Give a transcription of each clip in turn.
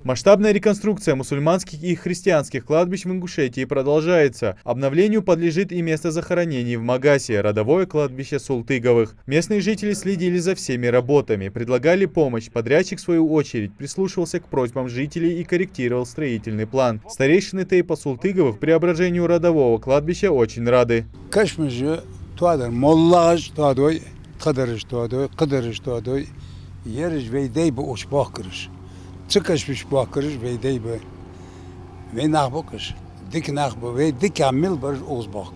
Масштабная реконструкция мусульманских и христианских кладбищ в Ингушетии продолжается. Обновлению подлежит и место захоронений в Магасе, родовое кладбище Султыговых. Местные жители следили за всеми работами, предлагали помощь. Подрядчик, в свою очередь, прислушивался к просьбам жителей и корректировал строительный план. Старейшины Тейпа Султыговых преображению родового кладбища очень рады. Çıkışmış bakırız ve deybe ve nahbakış dik nahbu ve dik amil barış uzbak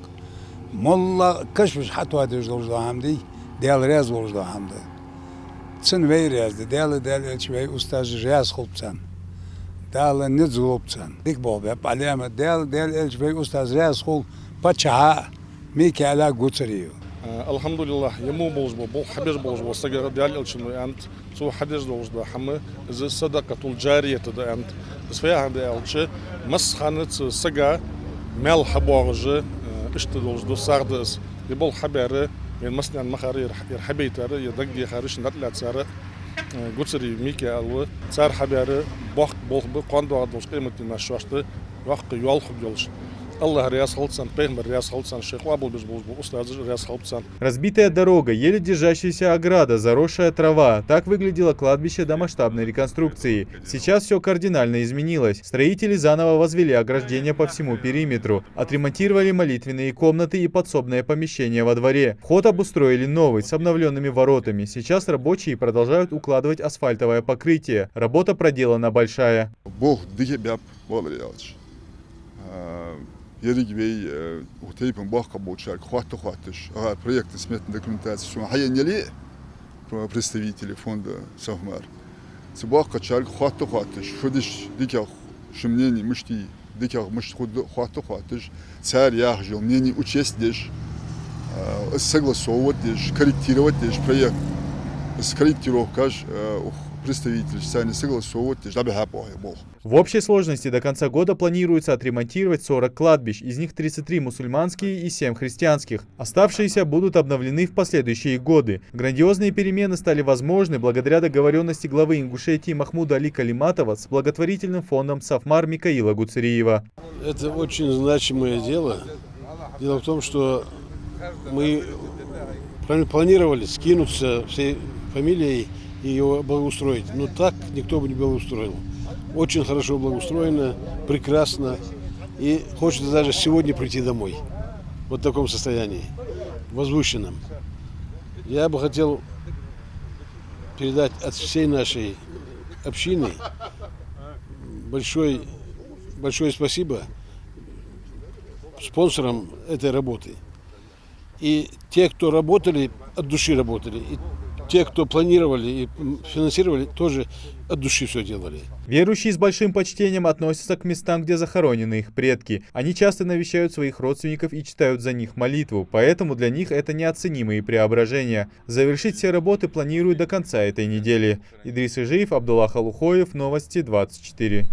molla kaşmış hatta dözlüğü hamdi değerli rez oldu hamdi çın ve rezdi değerli çvey ustaz rez khulpsan değerli ne zulupsan dik bob hep alama değerli çvey ustaz rez khul paça mikala gutsriyo Alhamdulillah, yemu bozbo, bol haber bozbo, sagar değerli ölçümü ant, so haber bozbo, hamı z sadakatul cariyeti de ant, sfaya de ölçü, masxanıt saga mel habarıcı, işte bozdo sardıs, bol haberi, yani masnan maharir habeytarı ya da gihariş natlat sarı, gutsri mikalı, sar haberi, bak bol kandu ados kıymetli naşvaştı, vakti yol xubjolş. Allah ряс халцан, пейгмер ряс халцан, шейх лабл без бузбу, устаз ряс халцан. Разбитая дорога, еле держащаяся ограда, заросшая трава. Так выглядело кладбище до масштабной реконструкции. Сейчас все кардинально изменилось. Строители заново возвели ограждения по всему периметру. Отремонтировали молитвенные комнаты и подсобное помещение во дворе. Вход обустроили новый, с обновленными воротами. Сейчас рабочие продолжают укладывать асфальтовое покрытие. Работа проделана большая. Yerig bey utaypın bakka boçar хватыш проект сметной документации что hayенели представители фонда Совмар собака чарк хватыш шудиш диках шумнени мышти диках мышт хватыш царь яхжил мнение учесть деш согласовывать деш корректировать деш проект скорректировка представитель сами согласовывать деш В общей сложности до конца года планируется отремонтировать 40 кладбищ, из них 33 мусульманские и 7 христианских. Оставшиеся будут обновлены в последующие годы. Грандиозные перемены стали возможны благодаря договоренности главы Ингушетии Махмуда Али Калиматова с благотворительным фондом Сафмар Микаила Гуцериева. Это очень значимое дело. Дело в том, что мы планировали скинуться всей фамилией и его благоустроить, но так никто бы не благоустроил. Очень хорошо благоустроено, прекрасно. И хочется даже сегодня прийти домой. Вот в таком состоянии, возвышенном. Я бы хотел передать от всей нашей общины большое спасибо спонсорам этой работы. И те, кто работали, от души работали. И те, кто планировали и финансировали, тоже от души все делали. Верующие с большим почтением относятся к местам, где захоронены их предки. Они часто навещают своих родственников и читают за них молитву, поэтому для них это неоценимые преображения. Завершить все работы планируют до конца этой недели. Идрис Ижиев, Абдуллах Алухоев, Новости 24.